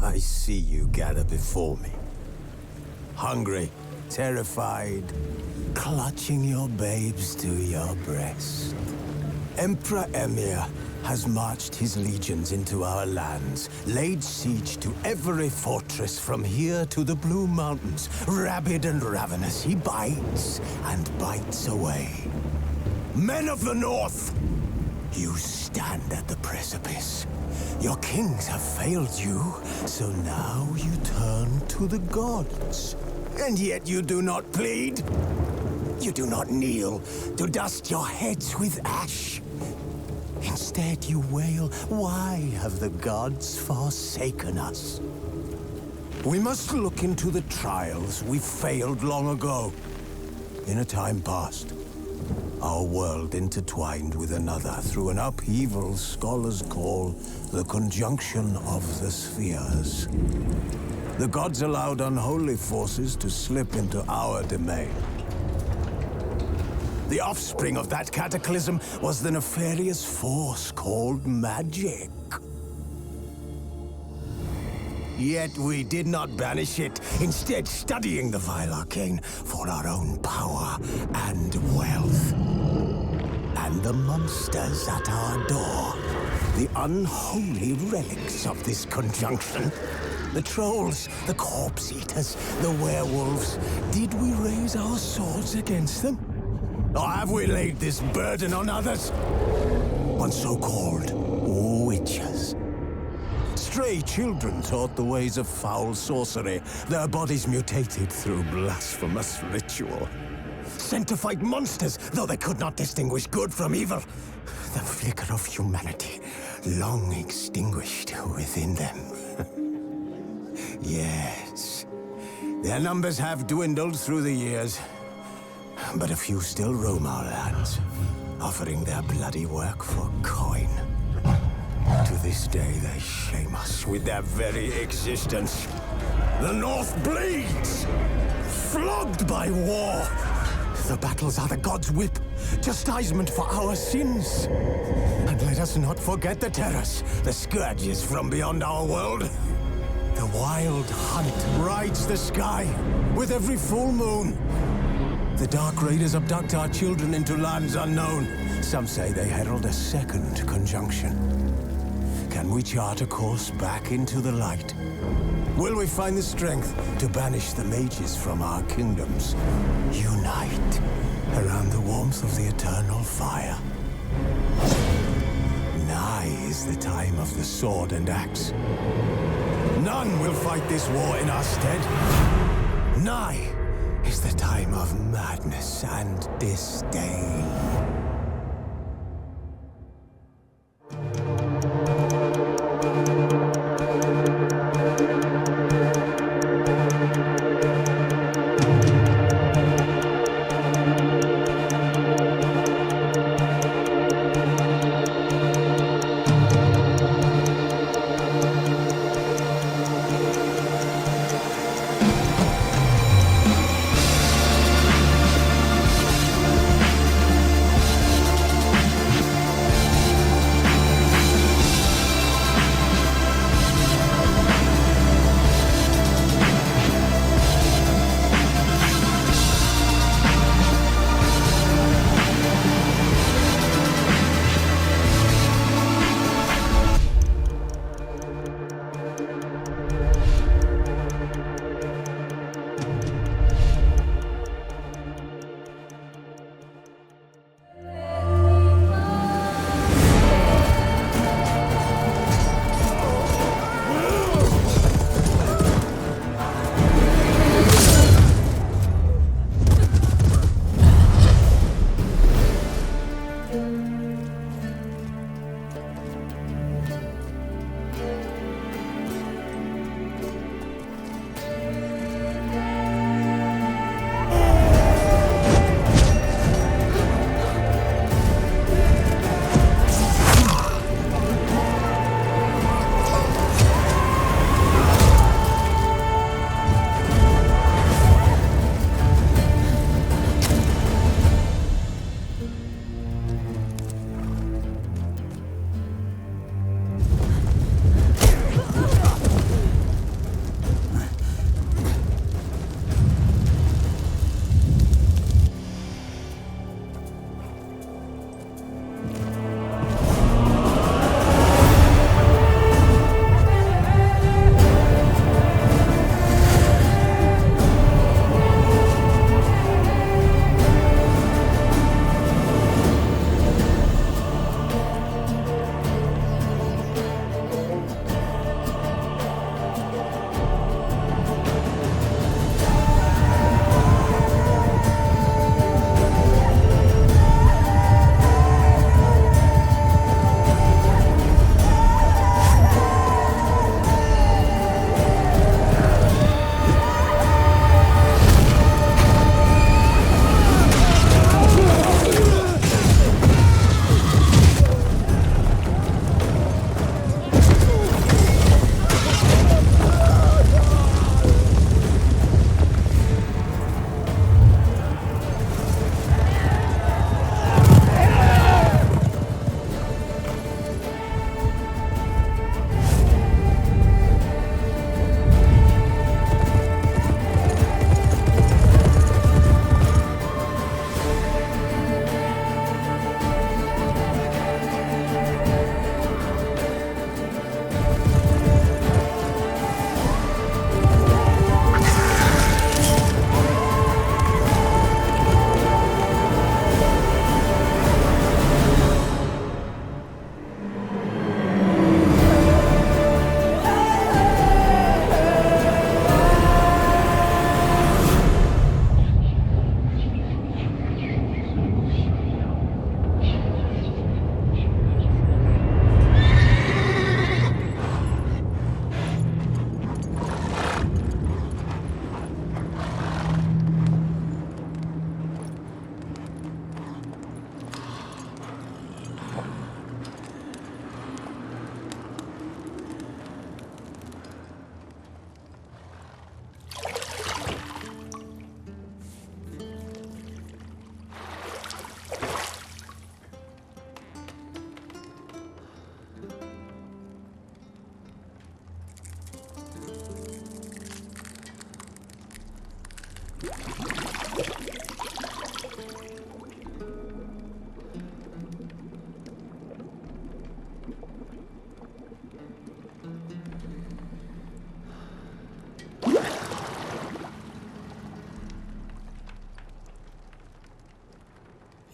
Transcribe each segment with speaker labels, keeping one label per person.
Speaker 1: I see you gather before me. Hungry, terrified, clutching your babes to your breast. Emperor Emir has marched his legions into our lands, laid siege to every fortress from here to the Blue Mountains. Rabid and ravenous, he bites and bites away. Men of the North, you stand at the precipice. Your kings have failed you, so now you turn to the gods. And yet you do not plead. You do not kneel to dust your heads with ash. Instead you wail, why have the gods forsaken us? We must look into the trials we failed long ago. In a time past, our world intertwined with another through an upheaval scholars call the conjunction of the spheres. The gods allowed unholy forces to slip into our domain. The offspring of that cataclysm was the nefarious force called magic. Yet we did not banish it, instead studying the vile arcane for our own power and wealth. And the monsters at our door, the unholy relics of this conjunction. The trolls, the corpse-eaters, the werewolves. Did we raise our swords against them? Or have we laid this burden on others? On so-called witches. Stray children taught the ways of foul sorcery, their bodies mutated through blasphemous ritual. Sent to fight monsters, though they could not distinguish good from evil. The flicker of humanity, long extinguished within them. Yes, their numbers have dwindled through the years. But a few still roam our lands, offering their bloody work for coin. To this day, they shame us with their very existence. The North bleeds, flogged by war. The battles are the gods' whip, chastisement for our sins. And let us not forget the terrors, the scourges from beyond our world. The wild hunt rides the sky with every full moon. The Dark Raiders abduct our children into lands unknown. Some say they herald a second conjunction. Can we chart a course back into the light? Will we find the strength to banish the mages from our kingdoms? Unite around the warmth of the eternal fire. Nigh is the time of the sword and axe. None will fight this war in our stead. Nigh is the time of madness and disdain.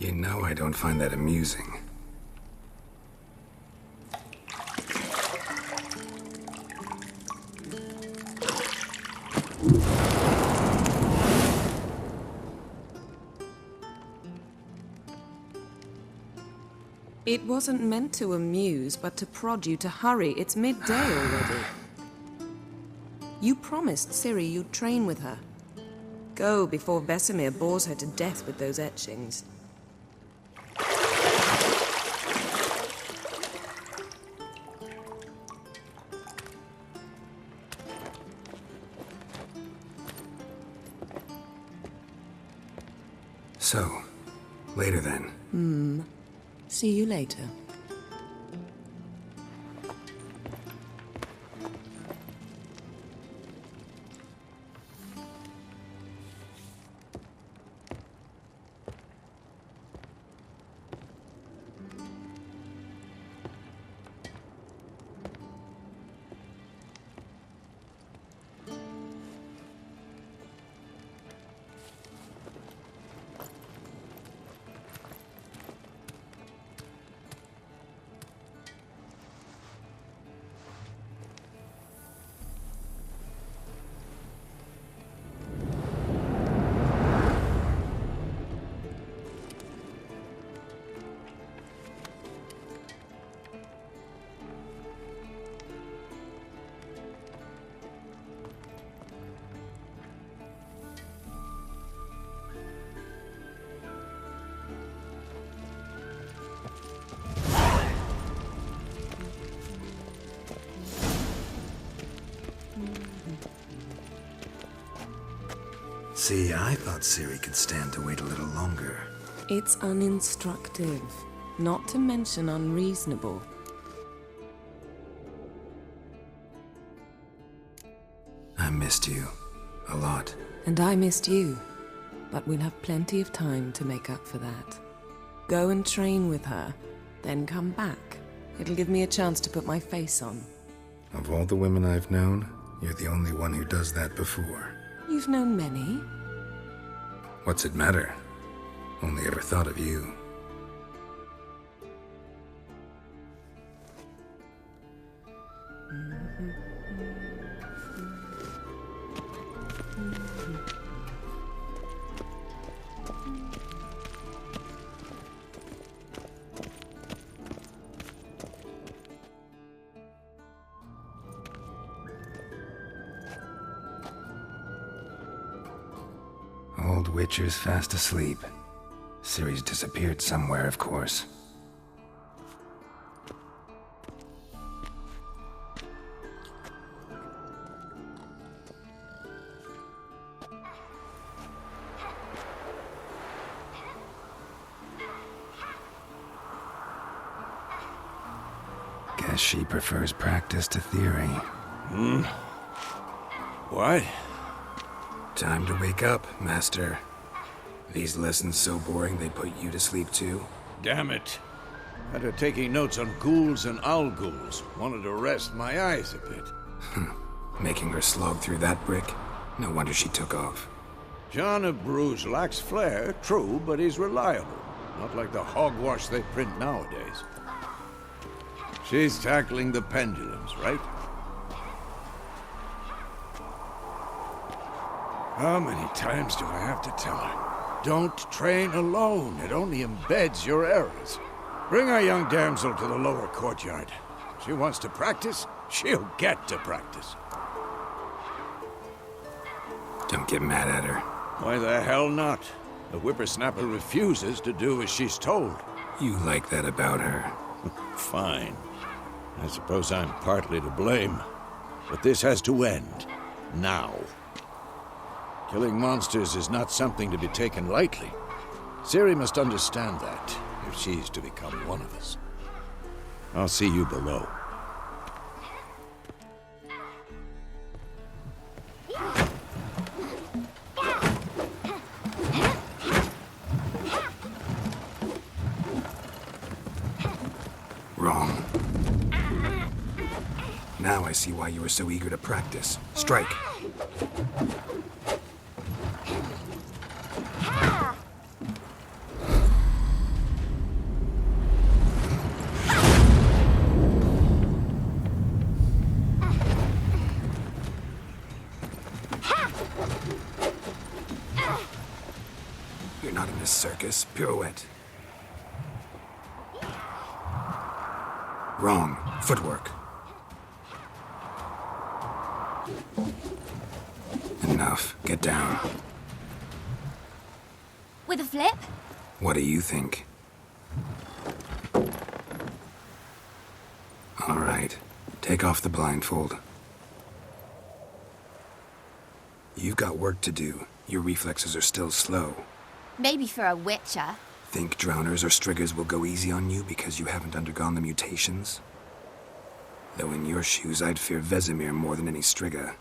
Speaker 2: You know I don't find that amusing.
Speaker 3: It wasn't meant to amuse, but to prod you to hurry. It's midday already. You promised Ciri you'd train with her. Go before Vesemir bores her to death with those etchings.
Speaker 2: So, later then.
Speaker 3: See you later.
Speaker 2: See, I thought Ciri could stand to wait a little longer.
Speaker 3: It's uninstructive, not to mention unreasonable.
Speaker 2: I missed you. A lot.
Speaker 3: And I missed you. But we'll have plenty of time to make up for that. Go and train with her, then come back. It'll give me a chance to put my face on.
Speaker 2: Of all the women I've known, you're the only one who does that before.
Speaker 3: You've known many.
Speaker 2: What's it matter? Only ever thought of you. Old Witcher's fast asleep. Ciri's disappeared somewhere, of course. Guess she prefers practice to theory.
Speaker 4: What?
Speaker 2: Time to wake up, Master. These lessons so boring they put you to sleep too?
Speaker 4: Damn it. After taking notes on ghouls and owl ghouls, wanted to rest my eyes a bit.
Speaker 2: Making her slog through that brick? No wonder she took off.
Speaker 4: John of Bruges lacks flair, true, but he's reliable. Not like the hogwash they print nowadays. She's tackling the pendulums, right? How many times do I have to tell her? Don't train alone. It only embeds your errors. Bring our young damsel to the lower courtyard. She wants to practice, she'll get to practice.
Speaker 2: Don't get mad at her.
Speaker 4: Why the hell not? The whippersnapper refuses to do as she's told.
Speaker 2: You like that about her.
Speaker 4: Fine. I suppose I'm partly to blame. But this has to end. Now. Killing monsters is not something to be taken lightly. Ciri must understand that, if she's to become one of us. I'll see you below.
Speaker 2: Wrong. Now I see why you were so eager to practice. Strike. circus. Pirouette. Wrong. Footwork. Enough. Get down.
Speaker 5: With a flip?
Speaker 2: What do you think? All right. Take off the blindfold. You've got work to do. Your reflexes are still slow.
Speaker 5: Maybe for a witcher.
Speaker 2: Think drowners or striggers will go easy on you because you haven't undergone the mutations? Though in your shoes, I'd fear Vesemir more than any strigger.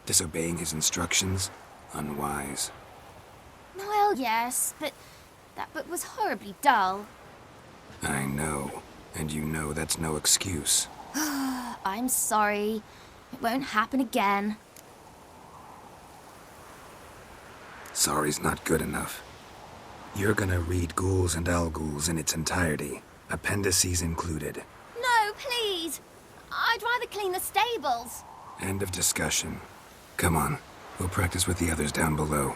Speaker 2: Disobeying his instructions? Unwise.
Speaker 5: Well, yes, but that book was horribly dull.
Speaker 2: I know. And you know that's no excuse.
Speaker 5: I'm sorry. It won't happen again.
Speaker 2: Sorry's not good enough. You're gonna read Ghouls and Al-Ghouls in its entirety, appendices included.
Speaker 5: No, please! I'd rather clean the stables.
Speaker 2: End of discussion. Come on, we'll practice with the others down below.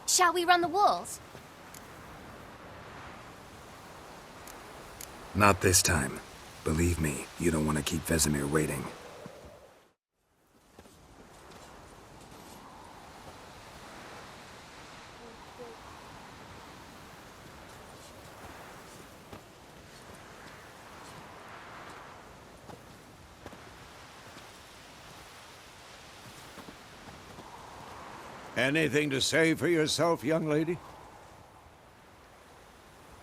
Speaker 5: Shall we run the walls?
Speaker 2: Not this time. Believe me, you don't want to keep Vesemir waiting.
Speaker 4: Anything to say for yourself, young lady?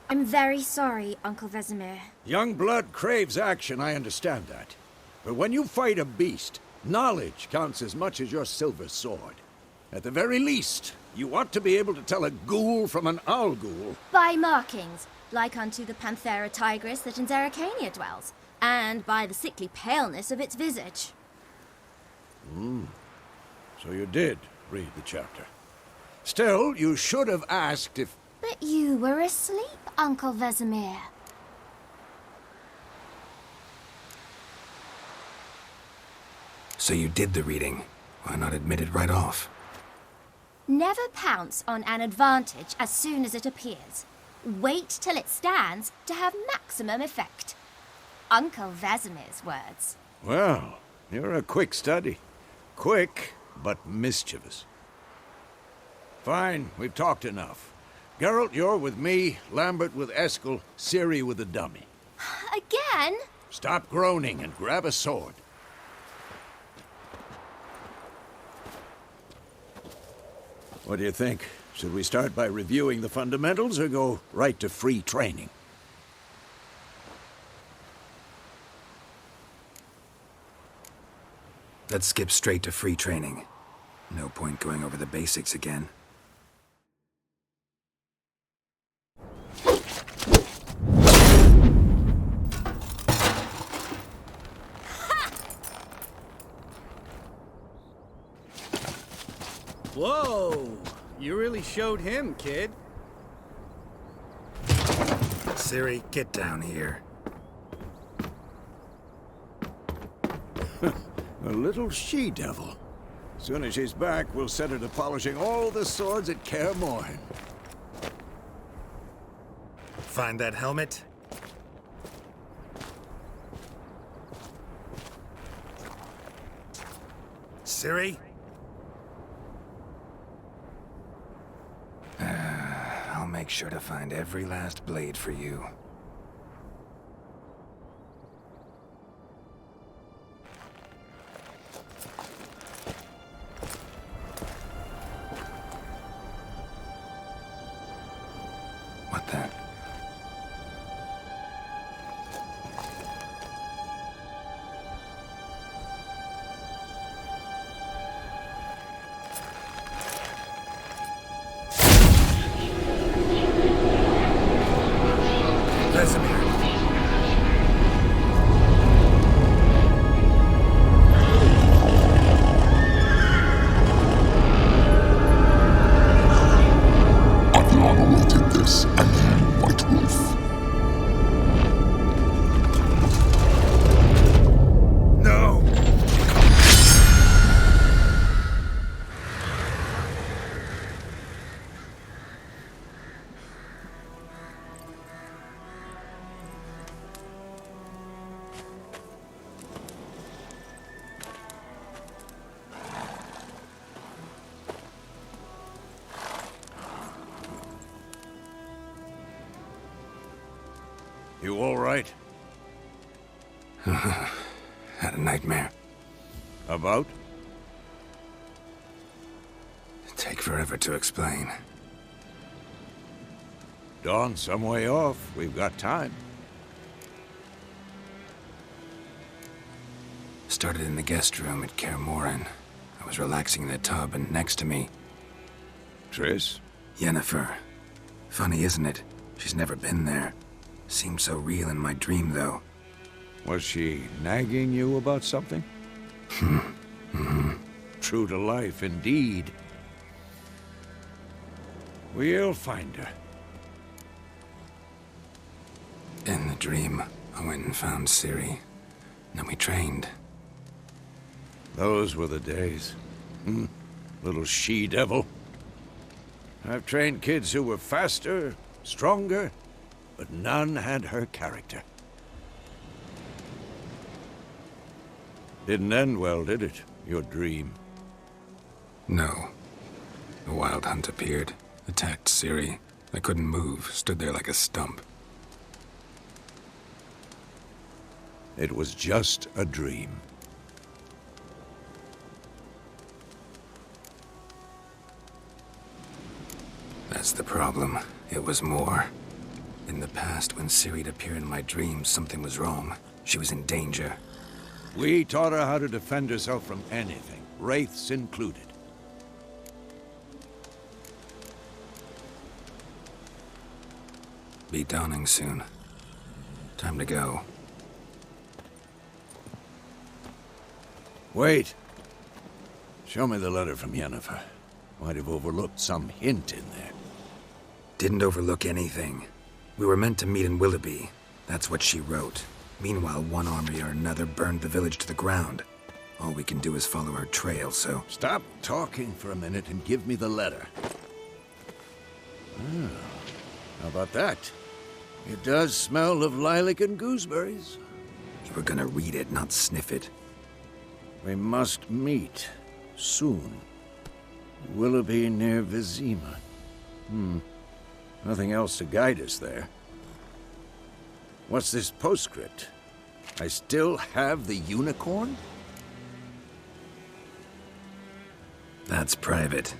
Speaker 5: I'm very sorry, Uncle Vesemir.
Speaker 4: Young blood craves action, I understand that. But when you fight a beast, knowledge counts as much as your silver sword. At the very least, you ought to be able to tell a ghoul from an owl-ghoul.
Speaker 5: By markings, like unto the Panthera tigris that in Zerrikania dwells, and by the sickly paleness of its visage.
Speaker 4: So you did read the chapter. Still, you should have asked if...
Speaker 5: But you were asleep, Uncle Vesemir.
Speaker 2: So you did the reading. Why not admit it right off?
Speaker 5: Never pounce on an advantage as soon as it appears. Wait till it stands to have maximum effect. Uncle Vesemir's words.
Speaker 4: Well, you're a quick study. Quick, but mischievous. Fine, we've talked enough. Geralt, you're with me, Lambert with Eskel, Ciri with the dummy.
Speaker 5: Again?
Speaker 4: Stop groaning and grab a sword. What do you think? Should we start by reviewing the fundamentals or go right to free training?
Speaker 2: Let's skip straight to free training. No point going over the basics again.
Speaker 6: Whoa! You really showed him, kid.
Speaker 2: Ciri, get down here.
Speaker 4: A little she-devil. Soon as she's back, we'll set her to polishing all the swords at Kaer Morhen.
Speaker 2: Find that helmet? Ciri? I'll make sure to find every last blade for you. What then?
Speaker 4: You all right?
Speaker 2: Had a nightmare.
Speaker 4: About?
Speaker 2: Take forever to explain.
Speaker 4: Dawn's some way off. We've got time.
Speaker 2: Started in the guest room at Kaer Morhen. I was relaxing in the tub, and next to me,
Speaker 4: Triss?
Speaker 2: Yennefer. Funny, isn't it? She's never been there. Seemed so real in my dream, though.
Speaker 4: Was she nagging you about something? True to life, indeed. We'll find her.
Speaker 2: In the dream, I went and found Ciri. Then we trained.
Speaker 4: Those were the days. Little she-devil. I've trained kids who were faster, stronger, but none had her character. Didn't end well, did it? Your dream?
Speaker 2: No. The Wild Hunt appeared, attacked Ciri. I couldn't move, stood there like a stump.
Speaker 4: It was just a dream.
Speaker 2: That's the problem. It was more. In the past, when Ciri'd appear in my dreams, something was wrong. She was in danger.
Speaker 4: We taught her how to defend herself from anything, wraiths included.
Speaker 2: Be dawning soon. Time to go.
Speaker 4: Wait. Show me the letter from Yennefer. Might have overlooked some hint in there.
Speaker 2: Didn't overlook anything. We were meant to meet in Willoughby. That's what she wrote. Meanwhile, one army or another burned the village to the ground. All we can do is follow her trail, so...
Speaker 4: Stop talking for a minute and give me the letter. How about that? It does smell of lilac and gooseberries.
Speaker 2: You were gonna read it, not sniff it.
Speaker 4: We must meet. Soon. Willoughby near Vizima. Nothing else to guide us there. What's this postscript? I still have the unicorn?
Speaker 2: That's private.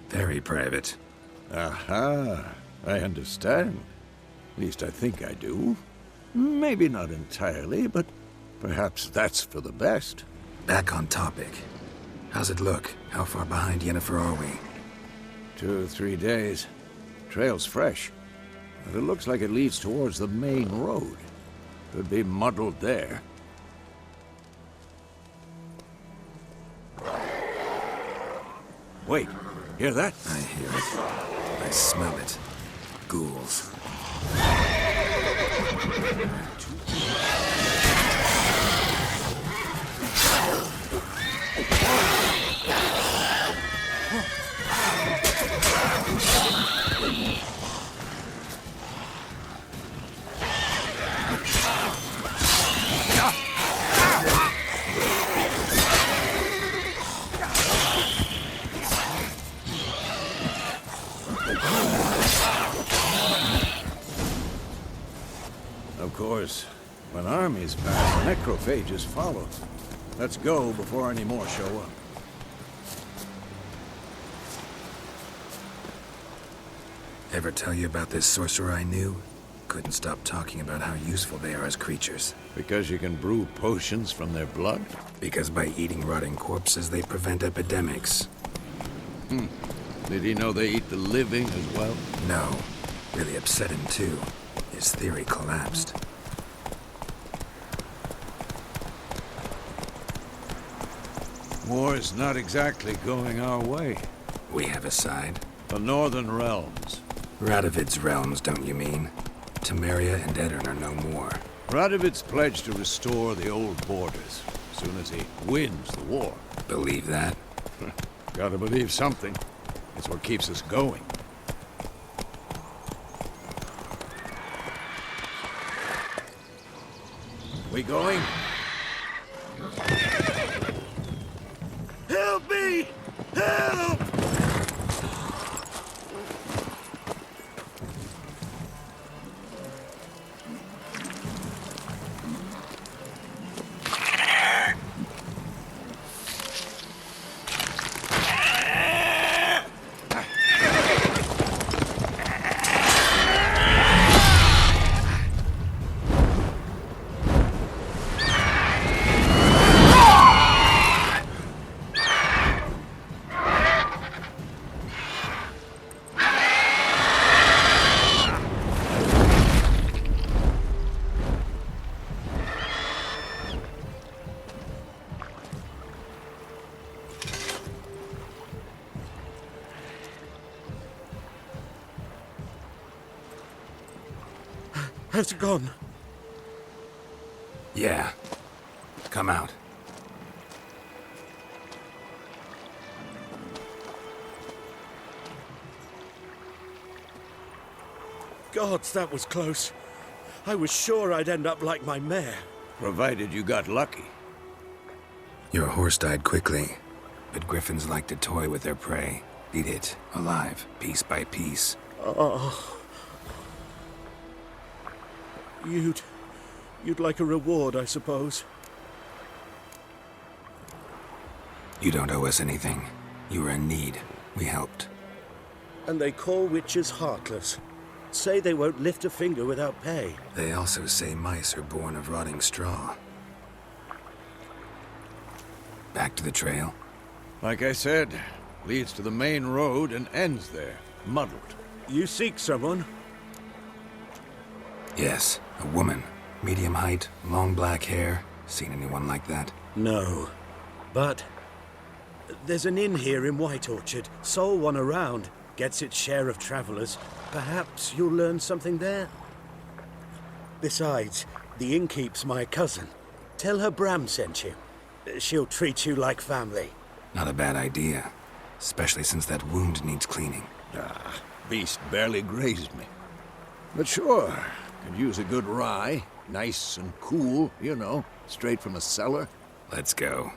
Speaker 2: Very private.
Speaker 4: Aha, I understand. At least I think I do. Maybe not entirely, but perhaps that's for the best.
Speaker 2: Back on topic. How's it look? How far behind Yennefer are we?
Speaker 4: 2 or 3 days. Trail's fresh, but it looks like it leads towards the main road. Could be muddled there. Wait, hear that?
Speaker 2: I hear it. I smell it. Ghouls.
Speaker 4: Of course, when armies pass, necrophages follow. Let's go before any more show up.
Speaker 2: Ever tell you about this sorcerer I knew? Couldn't stop talking about how useful they are as creatures.
Speaker 4: Because you can brew potions from their blood?
Speaker 2: Because by eating rotting corpses, they prevent epidemics.
Speaker 4: Did he know they eat the living as well?
Speaker 2: No. Really upset him, too. His theory collapsed.
Speaker 4: War's not exactly going our way.
Speaker 2: We have a side.
Speaker 4: The Northern Realms.
Speaker 2: Radovid's realms, don't you mean? Temeria and Edirn are no more.
Speaker 4: Radovid's pledged to restore the old borders as soon as he wins the war.
Speaker 2: Believe that?
Speaker 4: Gotta believe something. It's what keeps us going. We going? Help me! Help!
Speaker 7: Has it gone?
Speaker 2: Yeah. Come out.
Speaker 7: Gods, that was close. I was sure I'd end up like my mare.
Speaker 4: Provided you got lucky.
Speaker 2: Your horse died quickly, but griffins like to toy with their prey. Eat it, alive, piece by piece.
Speaker 7: Oh. You'd like a reward, I suppose.
Speaker 2: You don't owe us anything. You were in need. We helped.
Speaker 7: And they call witches heartless. Say they won't lift a finger without pay.
Speaker 2: They also say mice are born of rotting straw. Back to the trail?
Speaker 4: Like I said, leads to the main road and ends there, muddled.
Speaker 7: You seek someone?
Speaker 2: Yes, a woman. Medium height, long black hair. Seen anyone like that?
Speaker 7: No. But there's an inn here in White Orchard. Sole one around. Gets its share of travelers. Perhaps you'll learn something there? Besides, the innkeep's my cousin. Tell her Bram sent you. She'll treat you like family.
Speaker 2: Not a bad idea. Especially since that wound needs cleaning.
Speaker 4: Beast barely grazed me. But sure, could use a good rye. Nice and cool, you know, straight from a cellar.
Speaker 2: Let's go.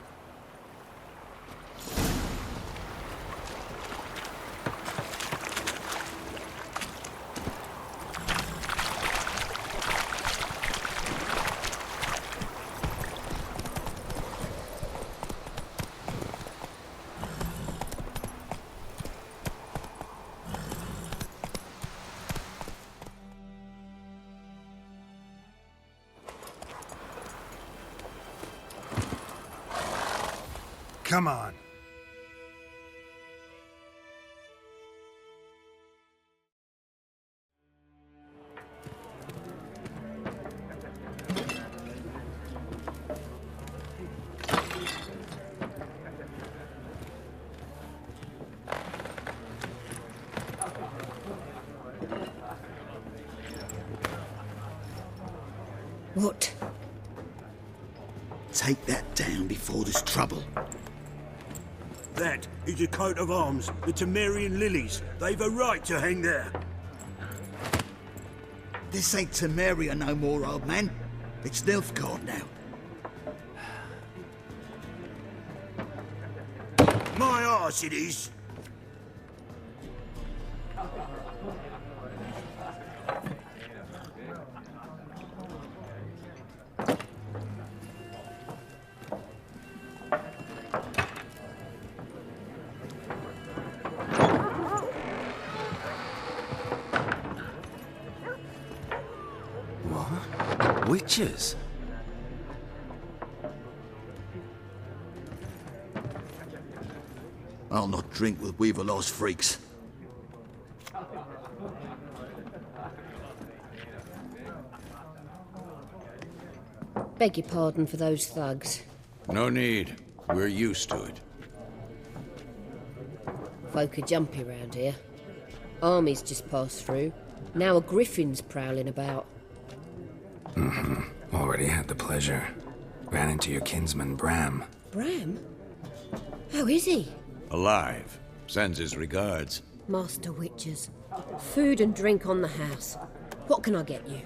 Speaker 1: Come on.
Speaker 3: What?
Speaker 8: Take that down before there's trouble.
Speaker 7: That is a coat of arms, the Temerian lilies. They've a right to hang there.
Speaker 8: This ain't Temeria no more, old man. It's Nilfgaard now.
Speaker 7: My arse it is.
Speaker 2: Witches?
Speaker 8: I'll not drink with Weaverlaw's freaks.
Speaker 9: Beg your pardon for those thugs.
Speaker 4: No need. We're used to it.
Speaker 9: Folk are jumpy round here. Armies just passed through. Now a griffin's prowling about.
Speaker 2: Already had the pleasure. Ran into your kinsman, Bram.
Speaker 9: Bram? How is he?
Speaker 4: Alive. Sends his regards.
Speaker 9: Master Witches. Food and drink on the house. What can I get you?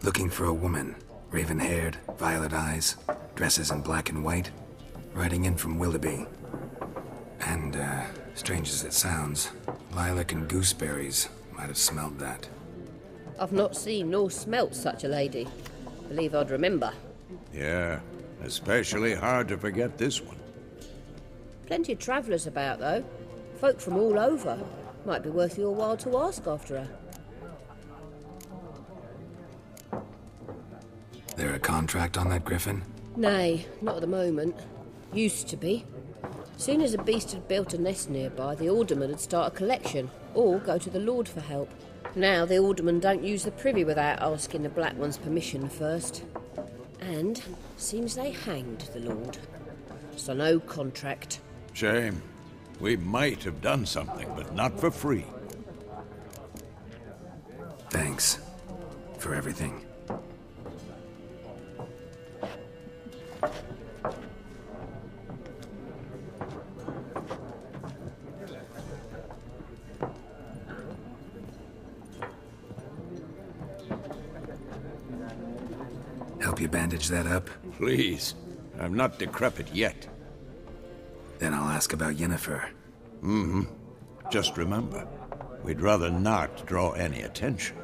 Speaker 2: Looking for a woman. Raven-haired, violet eyes, dresses in black and white. Riding in from Willoughby. And, strange as it sounds, lilac and gooseberries might have smelled that.
Speaker 9: I've not seen nor smelt such a lady. Believe I'd remember.
Speaker 4: Yeah, especially hard to forget this one.
Speaker 9: Plenty of travellers about, though. Folk from all over. Might be worth your while to ask after her.
Speaker 2: There a contract on that griffin?
Speaker 9: Nay, not at the moment. Used to be. Soon as a beast had built a nest nearby, the alderman would start a collection, or go to the Lord for help. Now the aldermen don't use the privy without asking the Black One's permission first. And seems they hanged the Lord. So no contract.
Speaker 4: Shame. We might have done something, but not for free.
Speaker 2: Thanks for everything. Help you bandage that up?
Speaker 4: Please. I'm not decrepit yet.
Speaker 2: Then I'll ask about Yennefer.
Speaker 4: Just remember, we'd rather not draw any attention.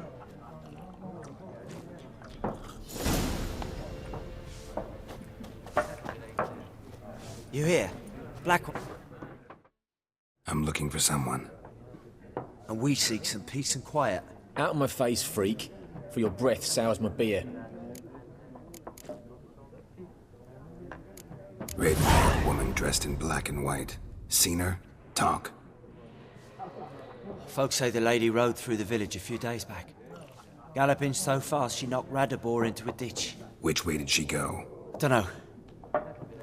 Speaker 10: You here? Black one.
Speaker 2: I'm looking for someone.
Speaker 10: And we seek some peace and quiet.
Speaker 11: Out of my face, freak. For your breath sours my beer.
Speaker 2: Raven-haired woman dressed in black and white. Seen her? Talk.
Speaker 10: Folks say the lady rode through the village a few days back. Galloping so fast she knocked Radabor into a ditch.
Speaker 2: Which way did she go?
Speaker 10: Dunno.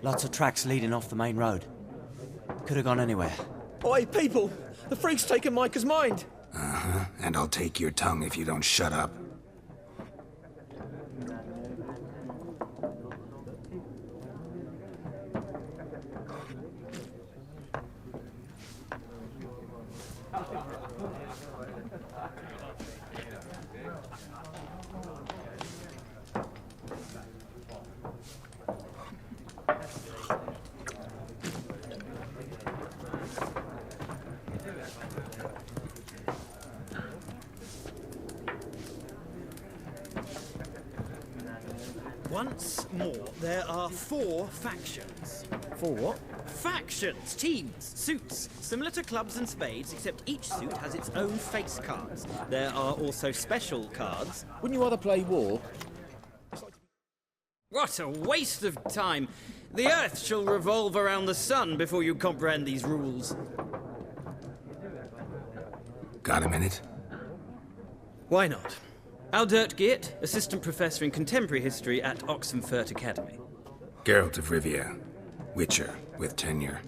Speaker 10: Lots of tracks leading off the main road. Could have gone anywhere.
Speaker 11: Oi, people! The freak's taken Micah's mind!
Speaker 2: Uh-huh. And I'll take your tongue if you don't shut up.
Speaker 6: Once more, there are 4 factions.
Speaker 11: 4 what?
Speaker 6: Factions, teams, suits, similar to clubs and spades, except each suit has its own face cards. There are also special cards.
Speaker 11: Wouldn't you rather play war?
Speaker 6: What a waste of time! The Earth shall revolve around the sun before you comprehend these rules.
Speaker 2: Got a minute?
Speaker 6: Why not? Aldert Geert, Assistant Professor in Contemporary History at Oxenfurt Academy.
Speaker 2: Geralt of Rivia. Witcher, with tenure.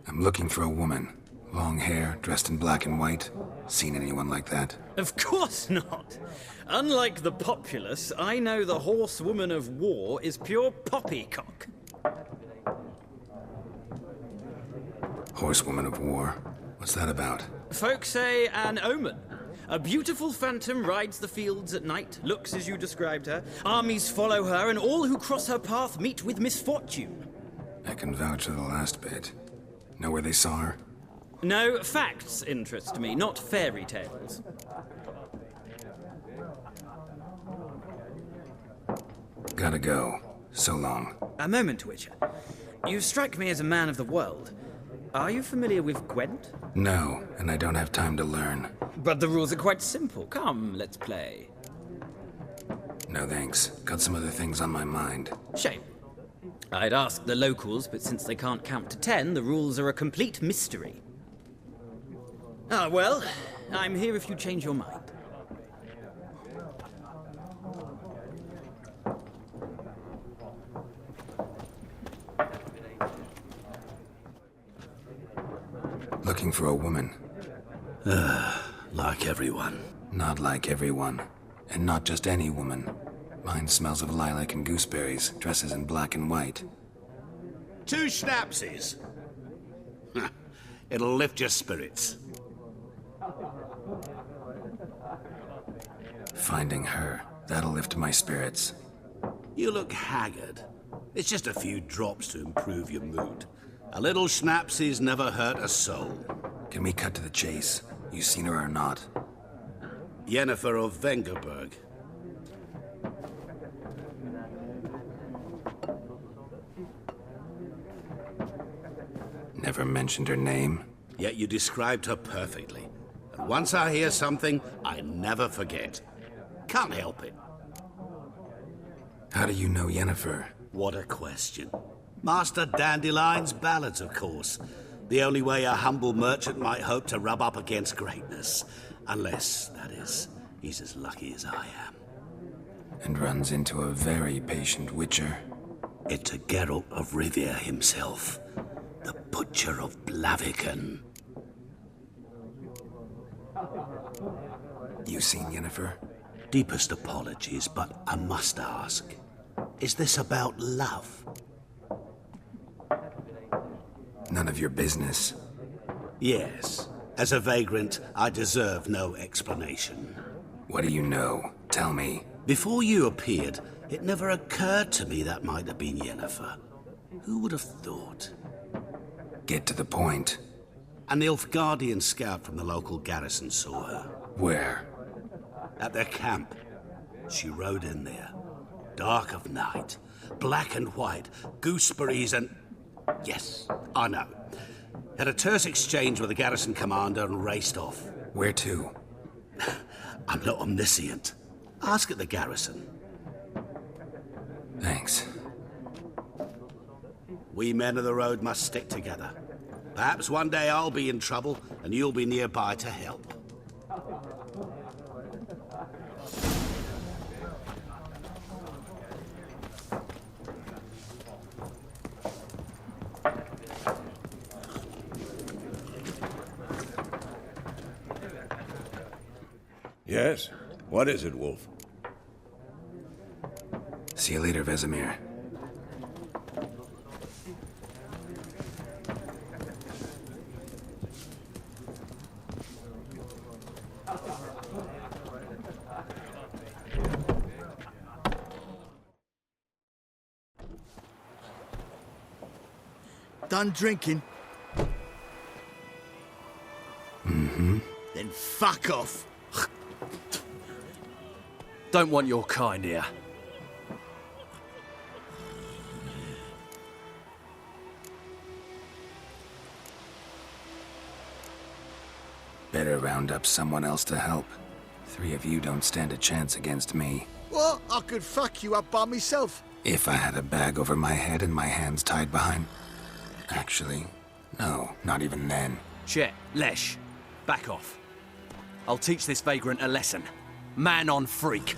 Speaker 2: I'm looking for a woman. Long hair, dressed in black and white. Seen anyone like that?
Speaker 6: Of course not! Unlike the populace, I know the horsewoman of war is pure poppycock.
Speaker 2: Horsewoman of war? What's that about?
Speaker 6: Folk say an omen. A beautiful phantom rides the fields at night, looks as you described her. Armies follow her, and all who cross her path meet with misfortune.
Speaker 2: I can vouch for the last bit. Know where they saw her?
Speaker 6: No, facts interest me, not fairy tales.
Speaker 2: Gotta go. So long.
Speaker 6: A moment, Witcher. You strike me as a man of the world. Are you familiar with Gwent?
Speaker 2: No, and I don't have time to learn.
Speaker 6: But the rules are quite simple. Come, let's play.
Speaker 2: No thanks. Got some other things on my mind.
Speaker 6: Shame. I'd ask the locals, but since they can't count to 10, the rules are a complete mystery. Ah, well, I'm here if you change your mind.
Speaker 2: Looking for a woman.
Speaker 7: Like everyone.
Speaker 2: Not like everyone. And not just any woman. Mine smells of lilac and gooseberries, dresses in black and white.
Speaker 12: 2 schnapsies. It'll lift your spirits.
Speaker 2: Finding her, that'll lift my spirits.
Speaker 12: You look haggard. It's just a few drops to improve your mood. A little schnapsies never hurt a soul.
Speaker 2: Can we cut to the chase? You seen her or not?
Speaker 12: Yennefer of Vengerberg.
Speaker 2: Never mentioned her name.
Speaker 12: Yet you described her perfectly. And once I hear something, I never forget. Can't help it.
Speaker 2: How do you know Yennefer?
Speaker 12: What a question. Master Dandelion's ballads, of course. The only way a humble merchant might hope to rub up against greatness. Unless, that is, he's as lucky as I am.
Speaker 2: And runs into a very patient witcher.
Speaker 12: It's a Geralt of Rivia himself. The Butcher of Blaviken.
Speaker 2: You seen Yennefer?
Speaker 12: Deepest apologies, but I must ask. Is this about love?
Speaker 2: None of your business.
Speaker 12: Yes. As a vagrant, I deserve no explanation.
Speaker 2: What do you know? Tell me.
Speaker 12: Before you appeared, it never occurred to me that might have been Yennefer. Who would have thought?
Speaker 2: Get to the point.
Speaker 12: A Nilfgaardian scout from the local garrison saw her.
Speaker 2: Where?
Speaker 12: At their camp. She rode in there. Dark of night. Black and white. Gooseberries and... Yes, I know. Had a terse exchange with the garrison commander and raced off.
Speaker 2: Where to?
Speaker 12: I'm not omniscient. Ask at the garrison.
Speaker 2: Thanks.
Speaker 12: We men of the road must stick together. Perhaps one day I'll be in trouble and you'll be nearby to help.
Speaker 4: Yes? What is it, Wolf?
Speaker 2: See you later, Vesemir.
Speaker 8: Done drinking?
Speaker 2: Mm-hmm.
Speaker 8: Then fuck off.
Speaker 13: Don't want your kind here.
Speaker 2: Better round up someone else to help. 3 of you don't stand a chance against me.
Speaker 8: What? I could fuck you up by myself.
Speaker 2: If I had a bag over my head and my hands tied behind... Actually, no, not even then.
Speaker 13: Chet, Lesh, back off. I'll teach this vagrant a lesson. Man on freak.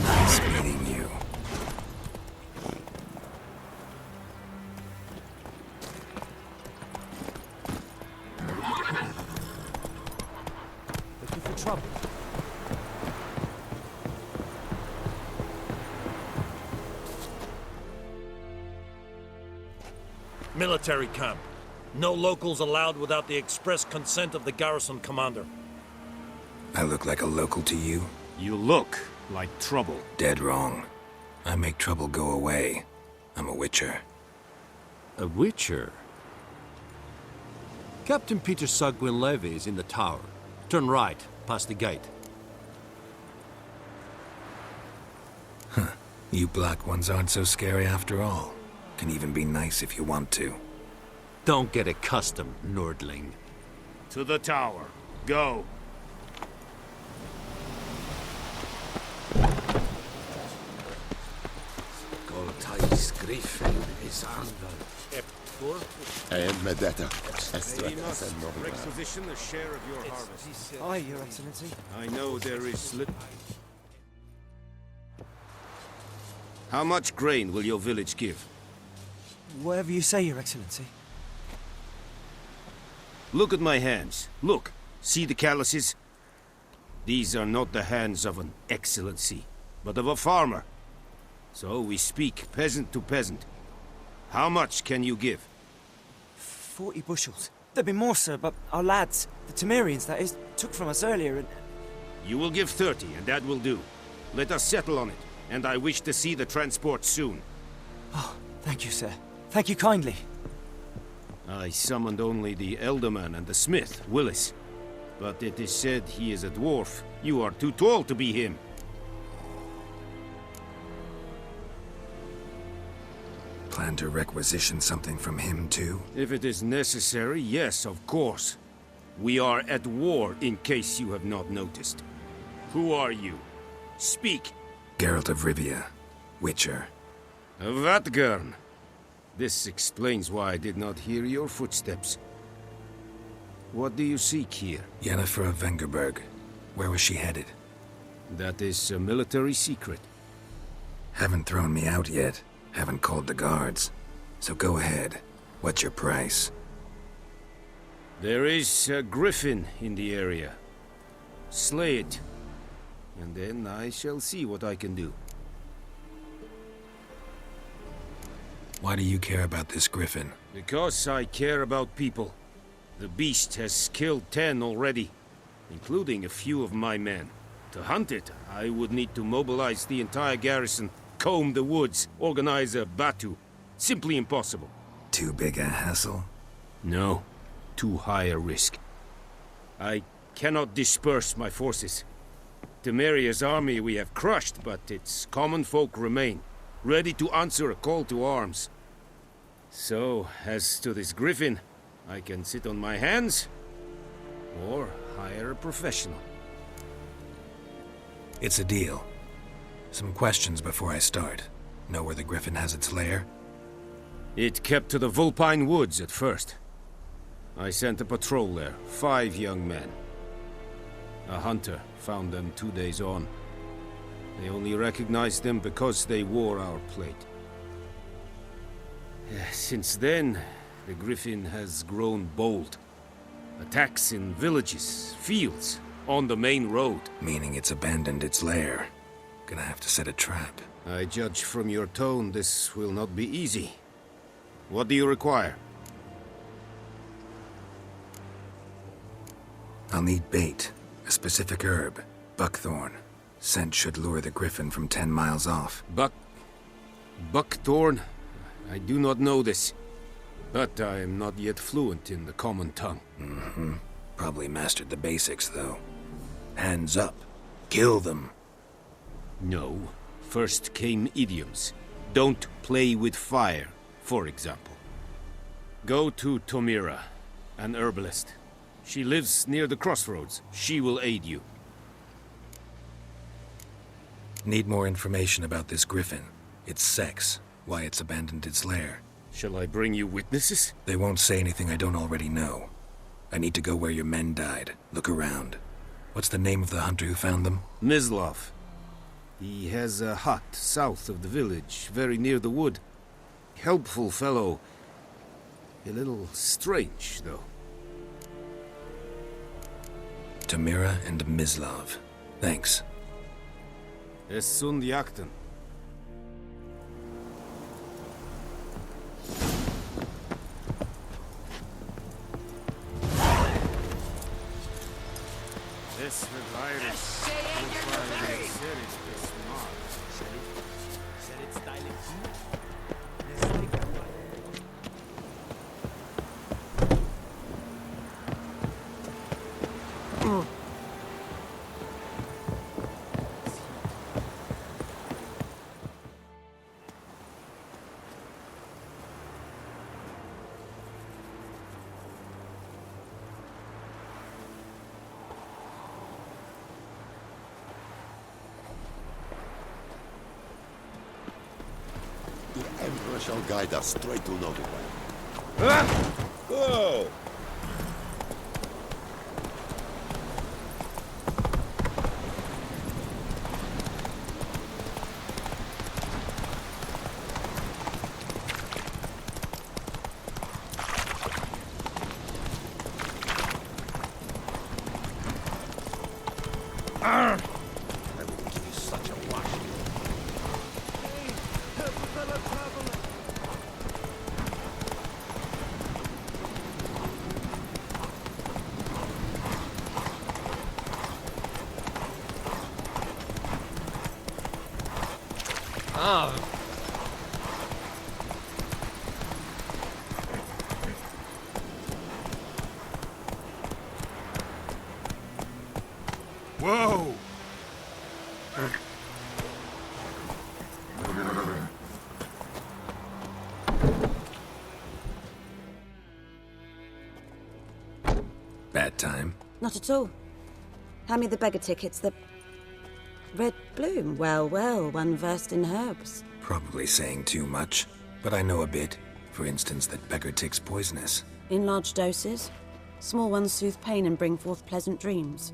Speaker 2: Nice meeting you.
Speaker 13: Looking for trouble?
Speaker 14: Military camp. No locals allowed without the express consent of the garrison commander.
Speaker 2: I look like a local to you?
Speaker 15: You look like trouble.
Speaker 2: Dead wrong. I make trouble go away. I'm a witcher.
Speaker 15: A witcher? Captain Peter Sagwin Levy is in the tower. Turn right, past the gate.
Speaker 2: Huh. You black ones aren't so scary after all. Can even be nice if you want to.
Speaker 15: Don't get accustomed, Nordling. To the tower. Go.
Speaker 14: Requisition the share of your harvest.
Speaker 10: Aye, Your Excellency.
Speaker 15: I know there is How much grain will your village give?
Speaker 10: Whatever you say, Your Excellency.
Speaker 15: Look at my hands. Look. See the calluses? These are not the hands of an excellency, but of a farmer. So we speak peasant to peasant. How much can you give?
Speaker 10: 40 bushels. There'd be more, sir, but our lads, the Temerians, that is, took from us earlier and...
Speaker 15: You will give 30, and that will do. Let us settle on it, and I wish to see the transport soon.
Speaker 10: Oh, thank you, sir. Thank you kindly.
Speaker 15: I summoned only the Elderman and the smith, Willis. But it is said he is a dwarf. You are too tall to be him.
Speaker 2: Plan to requisition something from him, too?
Speaker 15: If it is necessary, yes, of course. We are at war, in case you have not noticed. Who are you? Speak!
Speaker 2: Geralt of Rivia, Witcher.
Speaker 15: Vatgern. This explains why I did not hear your footsteps. What do you seek here?
Speaker 2: Yennefer of Vengerberg. Where was she headed?
Speaker 15: That is a military secret.
Speaker 2: Haven't thrown me out yet. Haven't called the guards. So go ahead. What's your price?
Speaker 15: There is a griffin in the area. Slay it. And then I shall see what I can do.
Speaker 2: Why do you care about this griffin?
Speaker 15: Because I care about people. The beast has killed 10 already, including a few of my men. To hunt it, I would need to mobilize the entire garrison, comb the woods, organize a batu. Simply impossible.
Speaker 2: Too big a hassle?
Speaker 15: No. Too high a risk. I cannot disperse my forces. Temeria's army we have crushed, but its common folk remain, ready to answer a call to arms. So, as to this griffin, I can sit on my hands, or hire a professional.
Speaker 2: It's a deal. Some questions before I start. Know where the griffin has its lair?
Speaker 15: It kept to the Vulpine Woods at first. I sent a patrol there, 5 young men. A hunter found them 2 days on. They only recognized them because they wore our plate. Since then, the griffin has grown bold. Attacks in villages, fields, on the main road.
Speaker 2: Meaning it's abandoned its lair. Gonna have to set a trap.
Speaker 15: I judge from your tone this will not be easy. What do you require?
Speaker 2: I'll need bait. A specific herb. Buckthorn. Scent should lure the griffin from 10 miles off.
Speaker 15: Buckthorn? I do not know this. But I am not yet fluent in the common tongue.
Speaker 2: Mm-hmm. Probably mastered the basics, though. Hands up. Kill them.
Speaker 15: No. First came idioms. Don't play with fire, for example. Go to Tomira, an herbalist. She lives near the crossroads. She will aid you.
Speaker 2: Need more information about this griffin. Its sex. Why it's abandoned its lair.
Speaker 15: Shall I bring you witnesses?
Speaker 2: They won't say anything I don't already know. I need to go where your men died. Look around. What's the name of the hunter who found them?
Speaker 15: Mislav. He has a hut south of the village, very near the wood. Helpful fellow. A little strange, though.
Speaker 2: Tamira and Mislav. Thanks.
Speaker 15: Es sunt jakten. This virus.
Speaker 16: The Emperor shall guide us straight to Nilfgaard. Go!
Speaker 15: Whoa!
Speaker 2: Bad time?
Speaker 17: Not at all. Hand me the beggar tickets, the... Red bloom. Well, well, one versed in herbs.
Speaker 2: Probably saying too much, but I know a bit. For instance, that beggar tick's poisonous.
Speaker 17: In large doses. Small ones soothe pain and bring forth pleasant dreams.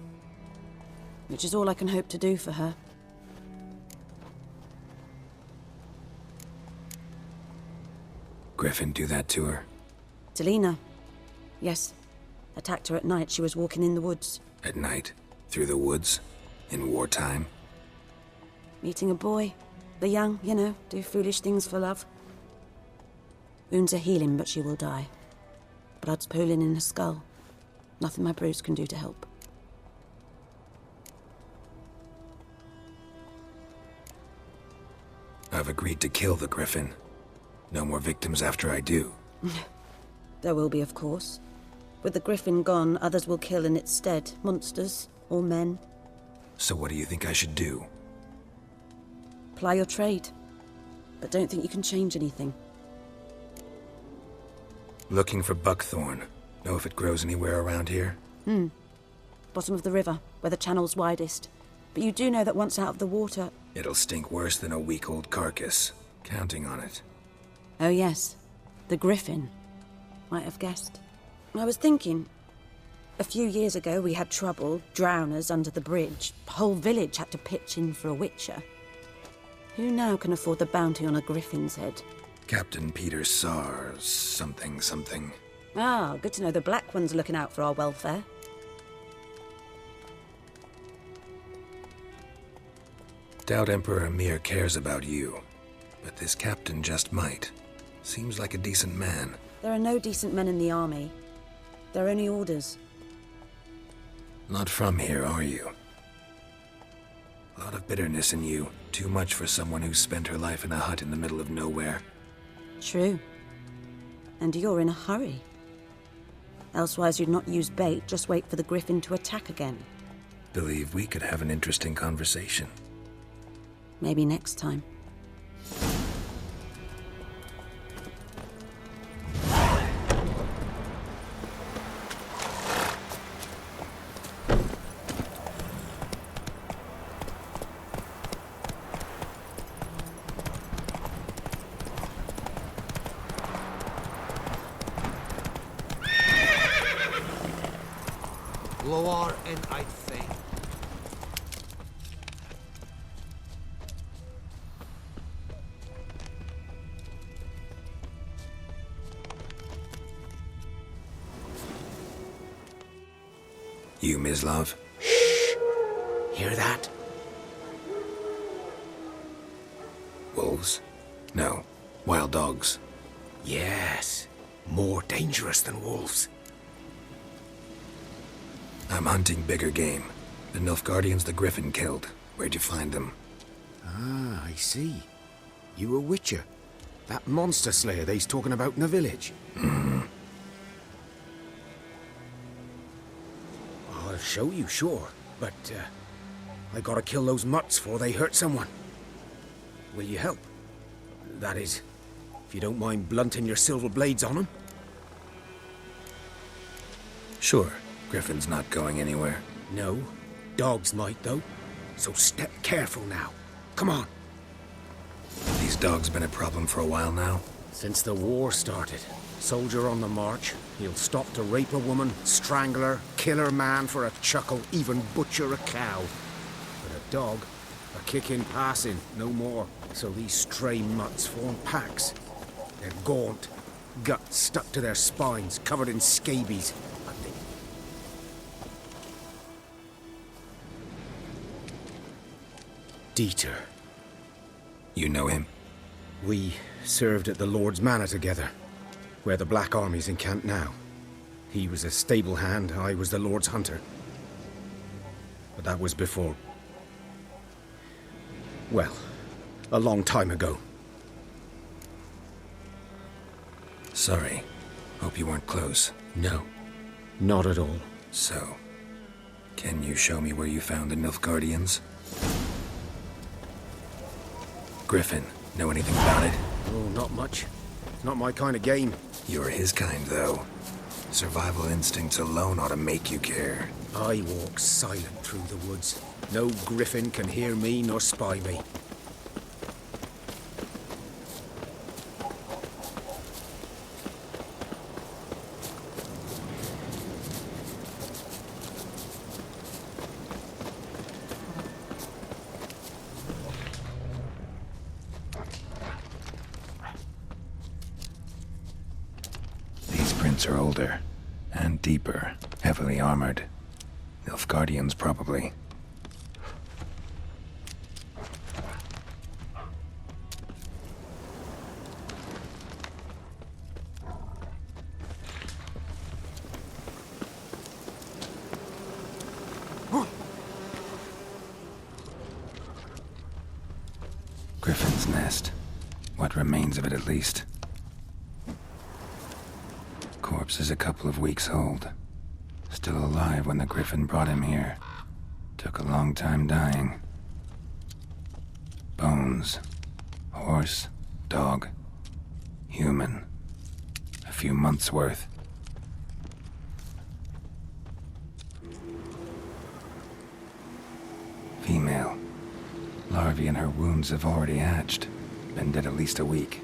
Speaker 17: Which is all I can hope to do for her.
Speaker 2: Griffin do that to her?
Speaker 17: Delina. Yes. Attacked her at night. She was walking in the woods.
Speaker 2: At night? Through the woods? In wartime?
Speaker 17: Meeting a boy. The young, you know, do foolish things for love. Wounds are healing, but she will die. Blood's pooling in her skull. Nothing my bruise can do to help.
Speaker 2: I've agreed to kill the Griffin. No more victims after I do.
Speaker 17: There will be, of course. With the Griffin gone, others will kill in its stead. Monsters, or men.
Speaker 2: So what do you think I should do?
Speaker 17: Ply your trade. But don't think you can change anything.
Speaker 2: Looking for buckthorn. Know if it grows anywhere around here?
Speaker 17: Bottom of the river, where the channel's widest. But you do know that once out of the water...
Speaker 2: It'll stink worse than a week-old carcass. Counting on it.
Speaker 17: Oh yes, the Griffin. Might have guessed. I was thinking... A few years ago we had trouble, drowners under the bridge. The whole village had to pitch in for a witcher. Who now can afford the bounty on a Griffin's head?
Speaker 2: Captain Peter Sars, something.
Speaker 17: Ah, good to know the Black One's looking out for our welfare.
Speaker 2: Doubt Emperor Emir cares about you, but this captain just might. Seems like a decent man.
Speaker 17: There are no decent men in the army. They're only orders.
Speaker 2: Not from here, are you? A lot of bitterness in you. Too much for someone who spent her life in a hut in the middle of nowhere.
Speaker 17: True. And you're in a hurry. Elsewise you'd not use bait, just wait for the Griffin to attack again.
Speaker 2: Believe we could have an interesting conversation.
Speaker 17: Maybe next time.
Speaker 15: Lower and I think.
Speaker 2: You, Mislav?
Speaker 7: Shh! Hear that?
Speaker 2: Wolves? No. Wild dogs.
Speaker 7: Yes. More dangerous than wolves.
Speaker 2: I'm hunting bigger game. The Nilfgaardians the Griffin killed. Where'd you find them?
Speaker 7: Ah, I see. You a witcher. That monster slayer they's talking about in the village. I'll show you, sure. But, I gotta kill those mutts before they hurt someone. Will you help? That is, if you don't mind blunting your silver blades on them.
Speaker 2: Sure. Griffin's not going anywhere.
Speaker 7: No. Dogs might, though. So step careful now. Come on.
Speaker 2: These dogs been a problem for a while now?
Speaker 7: Since the war started. Soldier on the march. He'll stop to rape a woman, strangle her, kill her man for a chuckle, even butcher a cow. But a dog, a kick in passing, no more. So these stray mutts form packs. They're gaunt, guts stuck to their spines, covered in scabies. Dieter.
Speaker 2: You know him?
Speaker 7: We served at the Lord's Manor together, where the Black Army's encamped now. He was a stable hand, I was the Lord's hunter. But that was before... well, a long time ago.
Speaker 2: Sorry. Hope you weren't close.
Speaker 7: No, not at all.
Speaker 2: So, can you show me where you found the Nilfgaardians? Griffin, know anything about it?
Speaker 7: Oh, not much. Not my kind of game.
Speaker 2: You're his kind, though. Survival instincts alone ought to make you care.
Speaker 7: I walk silent through the woods. No griffin can hear me nor spy me.
Speaker 2: These prints are older and deeper, heavily armored. Nilfgaardians, probably. Griffin's nest. What remains of it, at least. Corpse is a couple of weeks old. Still alive when the griffin brought him here. Took a long time dying. Bones. Horse. Dog. Human. A few months' worth. Female. Larvae in her wounds have already hatched. Been dead at least a week.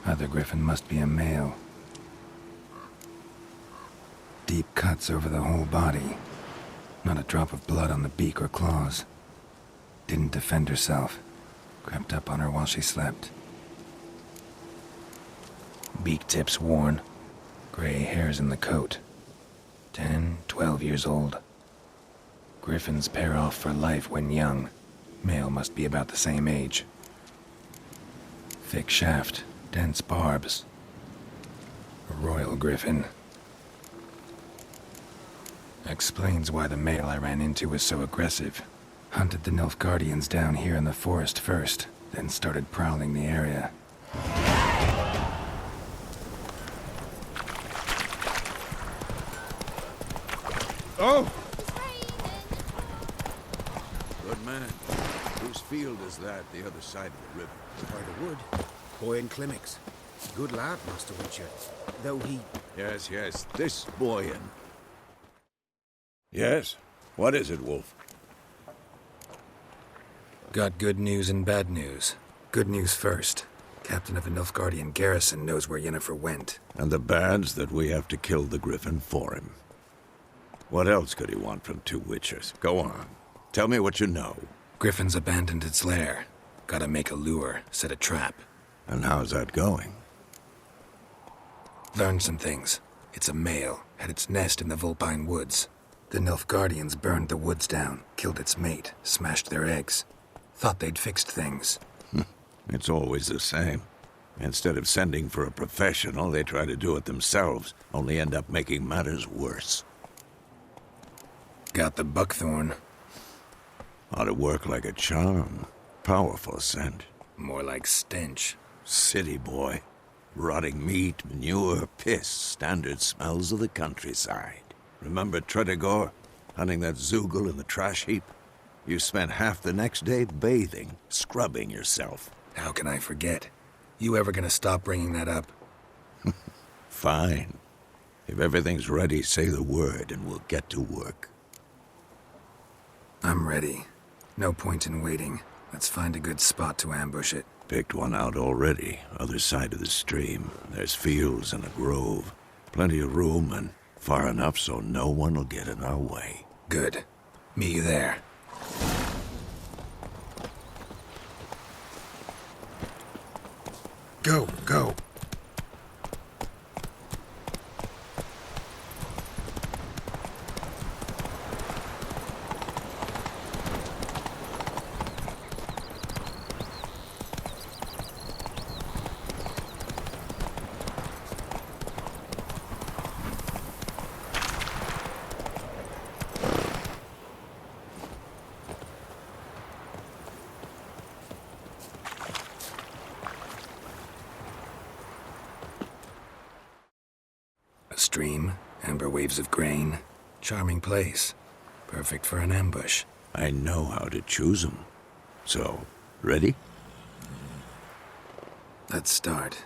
Speaker 2: Other griffin must be a male. Deep cuts over the whole body. Not a drop of blood on the beak or claws. Didn't defend herself. Crept up on her while she slept. Beak tips worn. Gray hairs in the coat. 10, 12 years old. Griffins pair off for life when young. Male must be about the same age. Thick shaft, dense barbs. A royal griffin. Explains why the male I ran into was so aggressive. Hunted the Nilfgaardians down here in the forest first, then started prowling the area.
Speaker 4: Oh! Good man. Whose field is that, the other side of the river?
Speaker 7: By the wood. Boy in Climmix. Good lad, Master Witcher. Though he...
Speaker 4: Yes, this Boyan. Yes? What is it, Wolf?
Speaker 2: Got good news and bad news. Good news first. Captain of a Nilfgaardian garrison knows where Yennefer went.
Speaker 4: And the bad's that we have to kill the griffin for him. What else could he want from two witchers? Go on. Tell me what you know.
Speaker 2: Griffin's abandoned its lair. Gotta make a lure, set a trap.
Speaker 4: And how's that going?
Speaker 2: Learned some things. It's a male, had its nest in the Vulpine Woods. The Nilfgaardians burned the woods down, killed its mate, smashed their eggs. Thought they'd fixed things.
Speaker 4: It's always the same. Instead of sending for a professional, they try to do it themselves, only end up making matters worse.
Speaker 2: Got the buckthorn.
Speaker 4: Ought to work like a charm. Powerful scent.
Speaker 2: More like stench.
Speaker 4: City boy. Rotting meat, manure, piss. Standard smells of the countryside. Remember Tredegor? Hunting that Zoogle in the trash heap? You spent half the next day bathing, scrubbing yourself.
Speaker 2: How can I forget? You ever gonna stop bringing that up?
Speaker 4: Fine. If everything's ready, say the word and we'll get to work.
Speaker 2: I'm ready. No point in waiting. Let's find a good spot to ambush it.
Speaker 4: Picked one out already, other side of the stream. There's fields and a grove. Plenty of room and far enough so no one will get in our way.
Speaker 2: Good. Meet you there. Go, go. Stream, amber waves of grain. Charming place. Perfect for an ambush.
Speaker 4: I know how to choose 'em. So, ready?
Speaker 2: Let's start.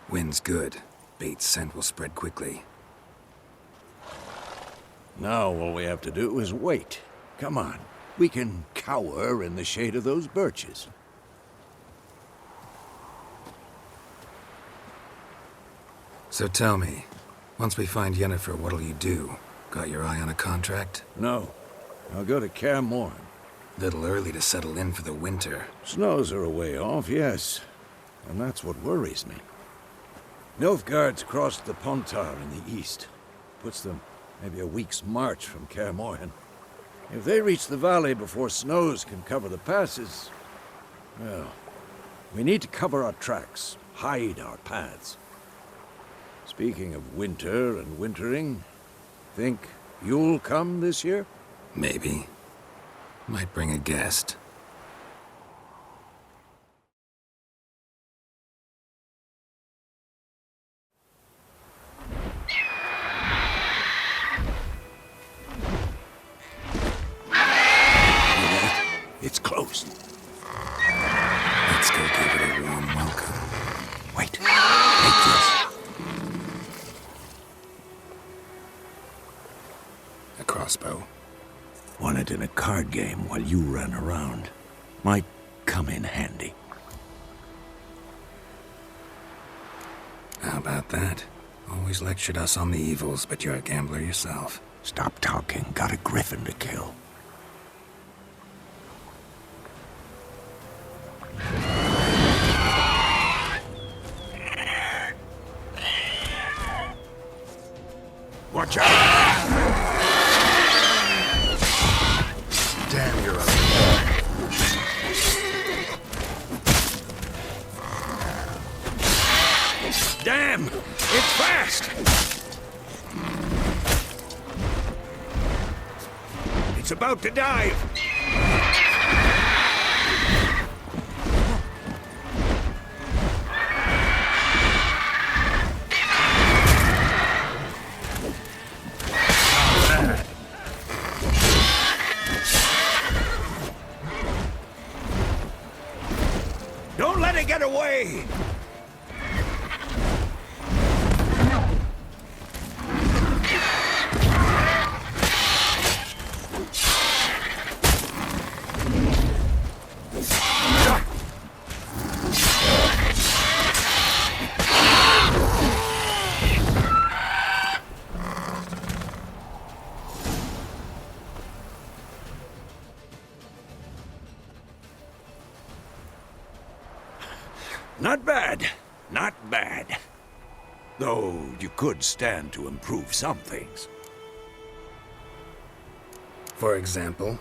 Speaker 2: Wind's good. Bait's scent will spread quickly.
Speaker 4: Now all we have to do is wait. Come on. We can cower in the shade of those birches.
Speaker 2: So tell me, once we find Yennefer, what'll you do? Got your eye on a contract?
Speaker 4: No. I'll go to Kaer Morhen.
Speaker 2: Little early to settle in for the winter.
Speaker 4: Snows are a way off, yes. And that's what worries me. Nilfgaard's crossed the Pontar in the east. Puts them maybe a week's march from Kaer Morhen. If they reach the valley before snows can cover the passes, well, we need to cover our tracks, hide our paths. Speaking of winter and wintering, think you'll come this year?
Speaker 2: Maybe. Might bring a guest.
Speaker 4: It's closed.
Speaker 2: Let's go give it a warm welcome.
Speaker 4: Wait. Take this.
Speaker 2: A crossbow.
Speaker 4: Won it in a card game while you ran around. Might come in handy.
Speaker 2: How about that? Always lectured us on the evils, but you're a gambler yourself.
Speaker 4: Stop talking. Got a griffin to kill. Watch out! Damn, you're up. Damn! It's fast! It's about to dive! Don't let it get away! Not bad. Not bad. Though you could stand to improve some things.
Speaker 2: For example?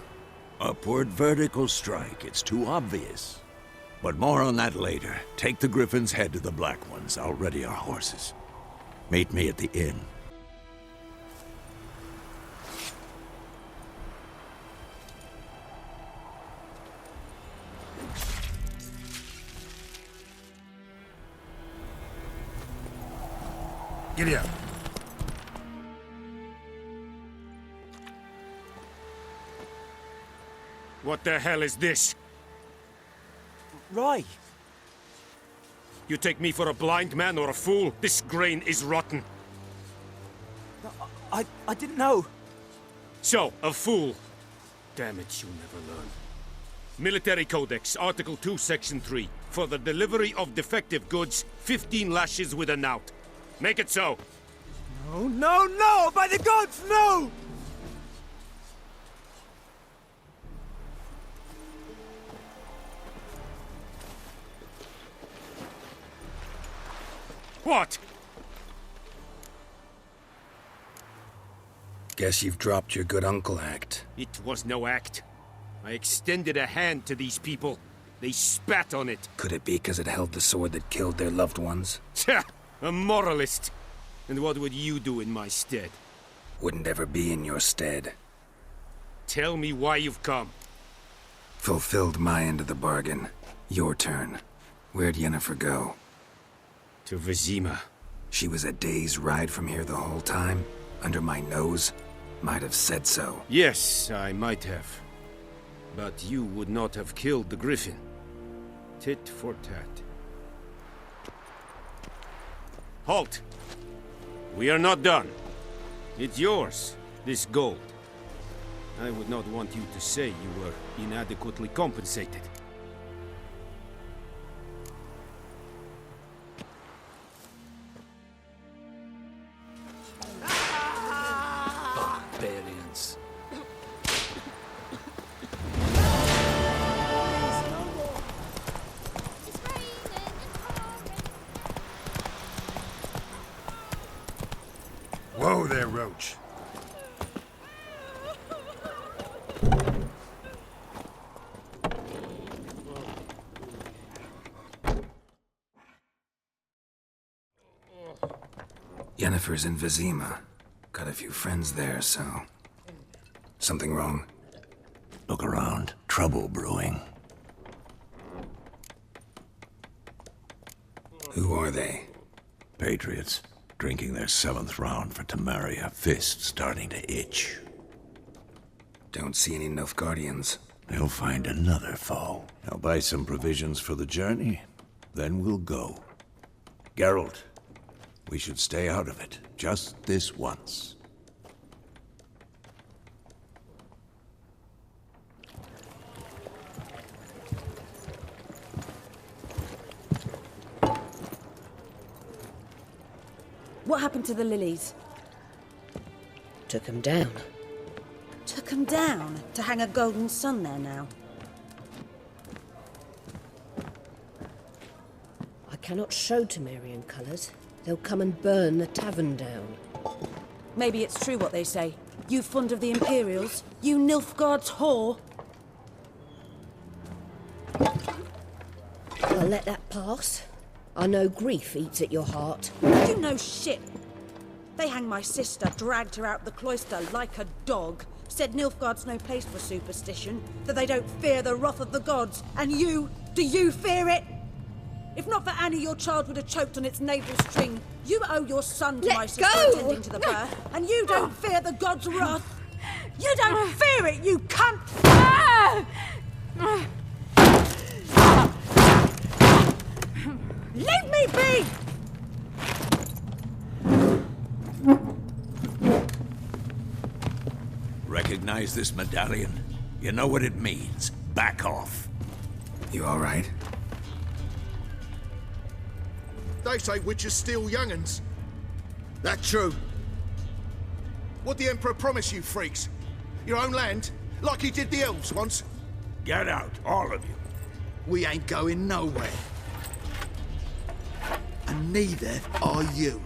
Speaker 4: Upward vertical strike. It's too obvious. But more on that later. Take the Griffin's head to the Black Ones. I'll ready our horses. Meet me at the inn.
Speaker 15: Giddy up. What the hell is this?
Speaker 10: Rye!
Speaker 15: You take me for a blind man or a fool? This grain is rotten.
Speaker 10: I didn't know.
Speaker 15: So, a fool. Damn it, you'll never learn. Military Codex, Article 2, Section 3. For the delivery of defective goods, 15 lashes with a knout. Make it so.
Speaker 10: No, no, no! By the gods, no!
Speaker 15: What?
Speaker 2: Guess you've dropped your good uncle act.
Speaker 15: It was no act. I extended a hand to these people. They spat on it.
Speaker 2: Could it be because it held the sword that killed their loved ones?
Speaker 15: Tja! A moralist. And what would you do in my stead?
Speaker 2: Wouldn't ever be in your stead.
Speaker 15: Tell me why you've come.
Speaker 2: Fulfilled my end of the bargain. Your turn. Where'd Yennefer go?
Speaker 15: To Vizima.
Speaker 2: She was a day's ride from here the whole time? Under my nose? Might have said so.
Speaker 15: Yes, I might have. But you would not have killed the Griffin. Tit for tat. Halt! We are not done. It's yours. This gold. I would not want you to say you were inadequately compensated.
Speaker 13: Barbarians.
Speaker 18: Whoa there, Roach.
Speaker 2: Yennefer's in Vizima. Got a few friends there, so... Something wrong?
Speaker 4: Look around. Trouble brewing.
Speaker 2: Who are they?
Speaker 4: Patriots. Drinking their 7th round for Temeria. Fist starting to itch.
Speaker 2: Don't see any Nilfgaardians.
Speaker 4: They'll find another foe. I'll buy some provisions for the journey. Then we'll go. Geralt, we should stay out of it. Just this once.
Speaker 17: What happened to the lilies?
Speaker 9: Took them down.
Speaker 17: Took them down to hang a golden sun there now.
Speaker 9: I cannot show Temerian colours. They'll come and burn the tavern down.
Speaker 17: Maybe it's true what they say. You fond of the Imperials? You Nilfgaard's whore?
Speaker 9: I'll let that pass. I know grief eats at your heart.
Speaker 17: You know shit. They hanged my sister, dragged her out the cloister like a dog. Said Nilfgaard's no place for superstition, that they don't fear the wrath of the gods. And you, do you fear it? If not for Annie, your child would have choked on its navel string. You owe your son to my sister attending to the birth, and you don't fear the gods' wrath. You don't fear it, you cunt! Leave me be!
Speaker 4: Recognize this medallion? You know what it means. Back off.
Speaker 2: You all right?
Speaker 18: They say witches steal young'uns. That true? What the Emperor promise you, freaks? Your own land? Like he did the elves once?
Speaker 4: Get out, all of you.
Speaker 18: We ain't going nowhere. And neither are you.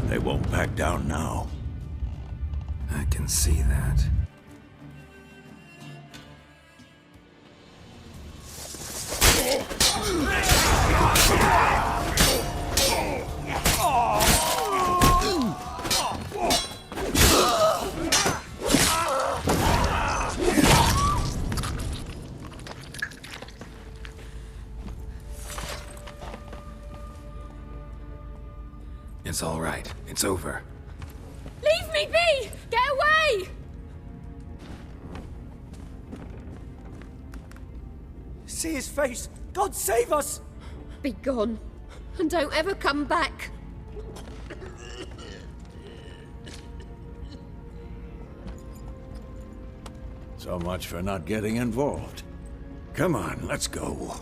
Speaker 4: They won't back down now.
Speaker 2: I can see that. It's all right. It's over.
Speaker 5: Leave me be! Get away!
Speaker 10: See his face! God save us!
Speaker 9: Be gone, and don't ever come back.
Speaker 4: So much for not getting involved. Come on, let's go.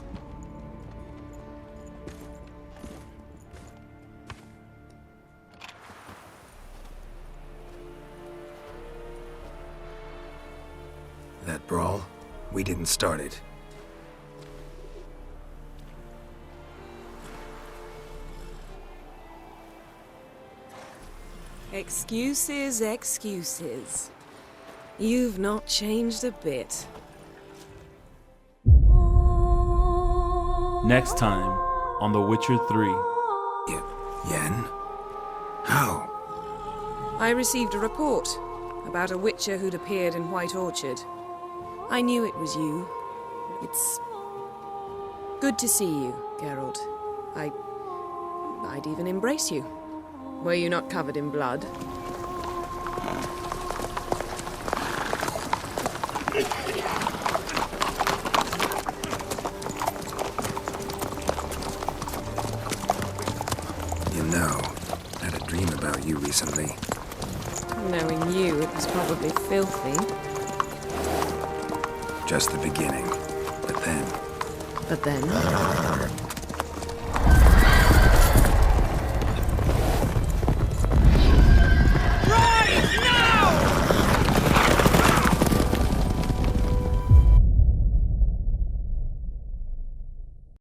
Speaker 2: That brawl, we didn't start it.
Speaker 3: Excuses, excuses. You've not changed a bit.
Speaker 19: Next time on The Witcher 3.
Speaker 2: Yen? How?
Speaker 3: I received a report about a witcher who'd appeared in White Orchard. I knew it was you. It's good to see you, Geralt. I'd even embrace you. Were you not covered in blood?
Speaker 2: You know, I had a dream about you recently.
Speaker 3: Knowing you, it was probably filthy.
Speaker 2: Just the beginning. But then...
Speaker 3: But then?